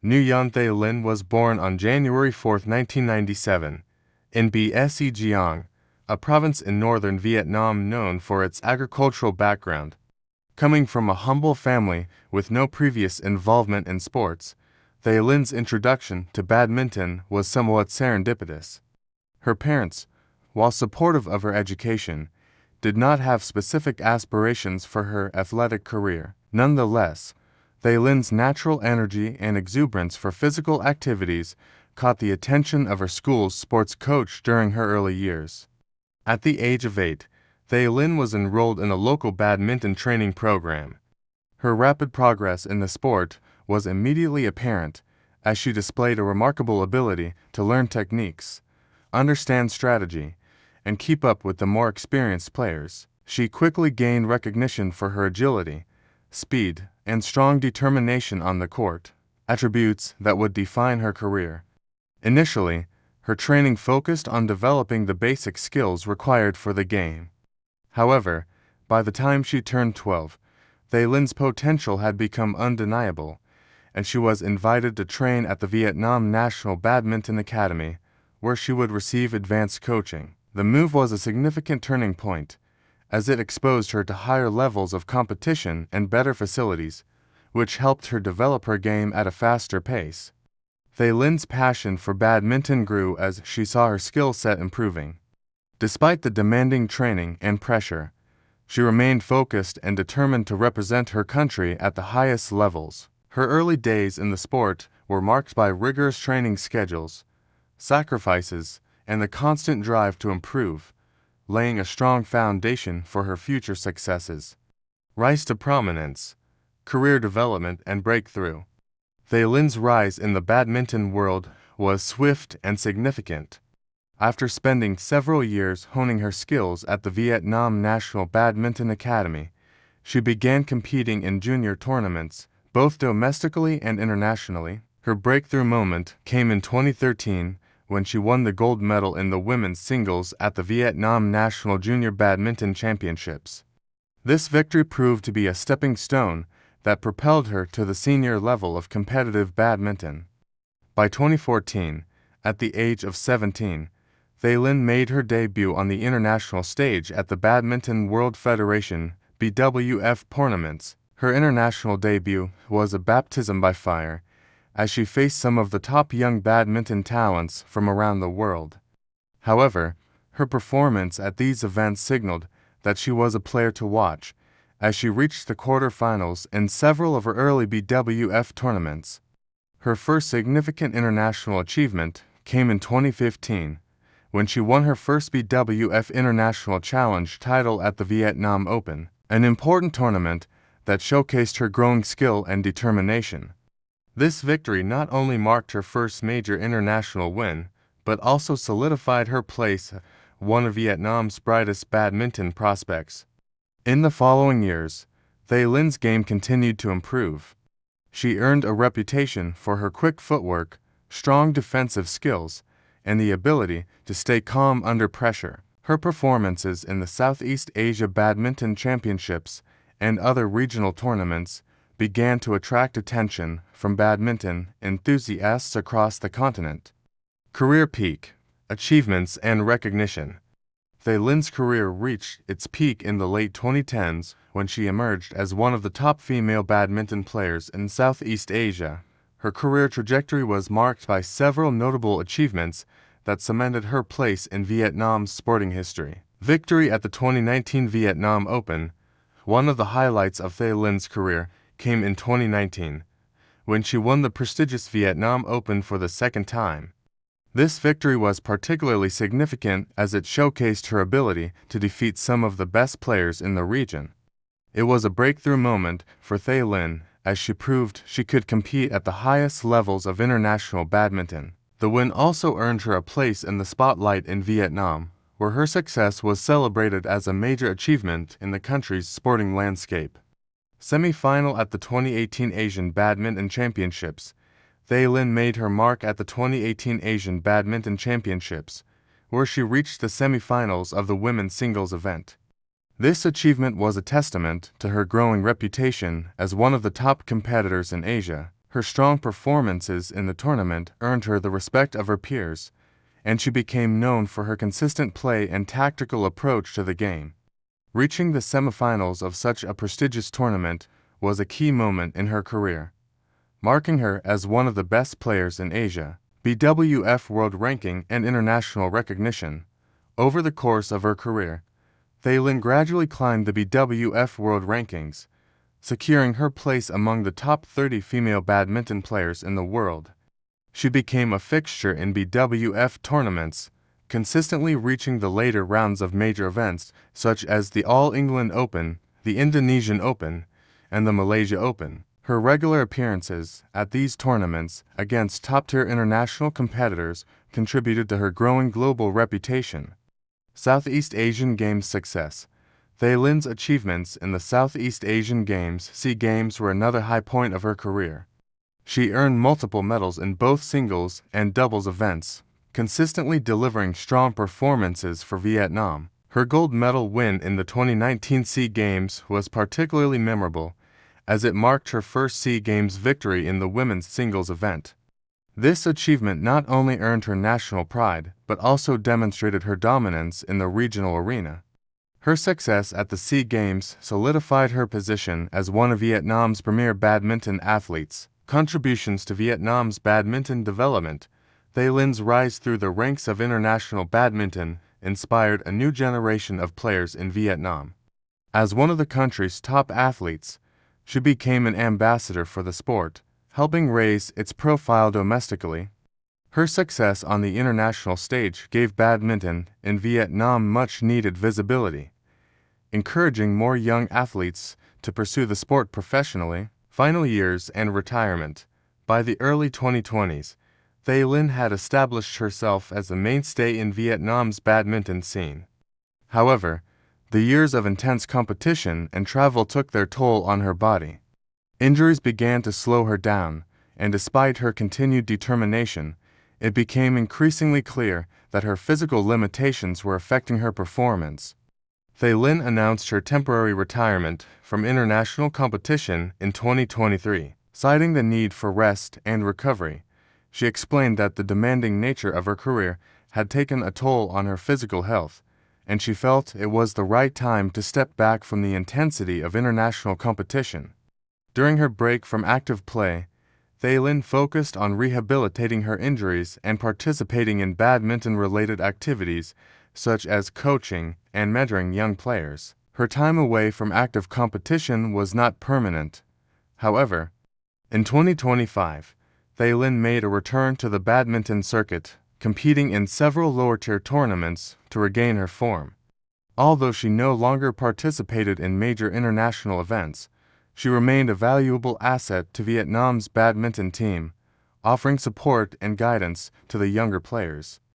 Nguyen Thay Linh was born on January 4, 1997, in Bse Giang, a province in northern Vietnam known for its agricultural background. Coming from a humble family with no previous involvement in sports, Thay Linh's introduction to badminton was somewhat serendipitous. Her parents, while supportive of her education, did not have specific aspirations for her athletic career. Nonetheless, Thay Linh's natural energy and exuberance for physical activities caught the attention of her school's sports coach during her early years. At the age of 8, Thay Linh was enrolled in a local badminton training program. Her rapid progress in the sport was immediately apparent, as she displayed a remarkable ability to learn techniques, understand strategy, and keep up with the more experienced players. She quickly gained recognition for her agility, speed, and strong determination on the court, attributes that would define her career. Initially, her training focused on developing the basic skills required for the game. However, by the time she turned 12, Thay Linh's potential had become undeniable, and she was invited to train at the Vietnam National Badminton Academy, where she would receive advanced coaching. The move was a significant turning point, as it exposed her to higher levels of competition and better facilities, which helped her develop her game at a faster pace. Thay Linh's passion for badminton grew as she saw her skill set improving. Despite the demanding training and pressure, she remained focused and determined to represent her country at the highest levels. Her early days in the sport were marked by rigorous training schedules, sacrifices, and the constant drive to improve, laying a strong foundation for her future successes. Rise to prominence, career development, and breakthrough. Thay Linh's rise in the badminton world was swift and significant. After spending several years honing her skills at the Vietnam National Badminton Academy, she began competing in junior tournaments, both domestically and internationally. Her breakthrough moment came in 2013 when she won the gold medal in the women's singles at the Vietnam National Junior Badminton Championships. This victory proved to be a stepping stone that propelled her to the senior level of competitive badminton. By 2014, at the age of 17, Thay Linh made her debut on the international stage at the Badminton World Federation (BWF) tournaments. Her international debut was a baptism by fire, as she faced some of the top young badminton talents from around the world. However, her performance at these events signaled that she was a player to watch, as she reached the quarterfinals in several of her early BWF tournaments. Her first significant international achievement came in 2015, when she won her first BWF International Challenge title at the Vietnam Open, an important tournament that showcased her growing skill and determination. This victory not only marked her first major international win, but also solidified her place as one of Vietnam's brightest badminton prospects. In the following years, Thay Linh's game continued to improve. She earned a reputation for her quick footwork, strong defensive skills, and the ability to stay calm under pressure. Her performances in the Southeast Asia Badminton Championships and other regional tournaments began to attract attention from badminton enthusiasts across the continent. Career peak, achievements, and recognition. Thay Linh's career reached its peak in the late 2010s when she emerged as one of the top female badminton players in Southeast Asia. Her career trajectory was marked by several notable achievements that cemented her place in Vietnam's sporting history. Victory at the 2019 Vietnam Open. One of the highlights of Thay Linh's career came in 2019, when she won the prestigious Vietnam Open for the second time. This victory was particularly significant as it showcased her ability to defeat some of the best players in the region. It was a breakthrough moment for Thay Linh, as she proved she could compete at the highest levels of international badminton. The win also earned her a place in the spotlight in Vietnam, where her success was celebrated as a major achievement in the country's sporting landscape. Semi-final at the 2018 Asian Badminton Championships. Thay Linh made her mark at the 2018 Asian Badminton Championships, where she reached the semi-finals of the women's singles event. This achievement was a testament to her growing reputation as one of the top competitors in Asia. Her strong performances in the tournament earned her the respect of her peers, and she became known for her consistent play and tactical approach to the game. Reaching the semifinals of such a prestigious tournament was a key moment in her career, marking her as one of the best players in Asia. BWF world ranking and international recognition. Over the course of her career, Linh gradually climbed the BWF world rankings, securing her place among the top 30 female badminton players in the world. She became a fixture in BWF tournaments, consistently reaching the later rounds of major events such as the All England Open, the Indonesian Open, and the Malaysia Open. Her regular appearances at these tournaments against top-tier international competitors contributed to her growing global reputation. Southeast Asian Games success. Lin's achievements in the Southeast Asian Games (SEA Games) were another high point of her career. She earned multiple medals in both singles and doubles events, consistently delivering strong performances for Vietnam. Her gold medal win in the 2019 SEA Games was particularly memorable, as it marked her first SEA Games victory in the women's singles event. This achievement not only earned her national pride, but also demonstrated her dominance in the regional arena. Her success at the SEA Games solidified her position as one of Vietnam's premier badminton athletes. Contributions to Vietnam's badminton development. Lin's rise through the ranks of international badminton inspired a new generation of players in Vietnam. As one of the country's top athletes, she became an ambassador for the sport, helping raise its profile domestically. Her success on the international stage gave badminton in Vietnam much-needed visibility, encouraging more young athletes to pursue the sport professionally. Final years and retirement. By the early 2020s, Linh had established herself as a mainstay in Vietnam's badminton scene. However, the years of intense competition and travel took their toll on her body. Injuries began to slow her down, and despite her continued determination, it became increasingly clear that her physical limitations were affecting her performance. Linh announced her temporary retirement from international competition in 2023, citing the need for rest and recovery. She explained that the demanding nature of her career had taken a toll on her physical health, and she felt it was the right time to step back from the intensity of international competition. During her break from active play, Linh focused on rehabilitating her injuries and participating in badminton-related activities such as coaching and mentoring young players. Her time away from active competition was not permanent. However, in 2025, Linh made a return to the badminton circuit, competing in several lower-tier tournaments to regain her form. Although she no longer participated in major international events, she remained a valuable asset to Vietnam's badminton team, offering support and guidance to the younger players.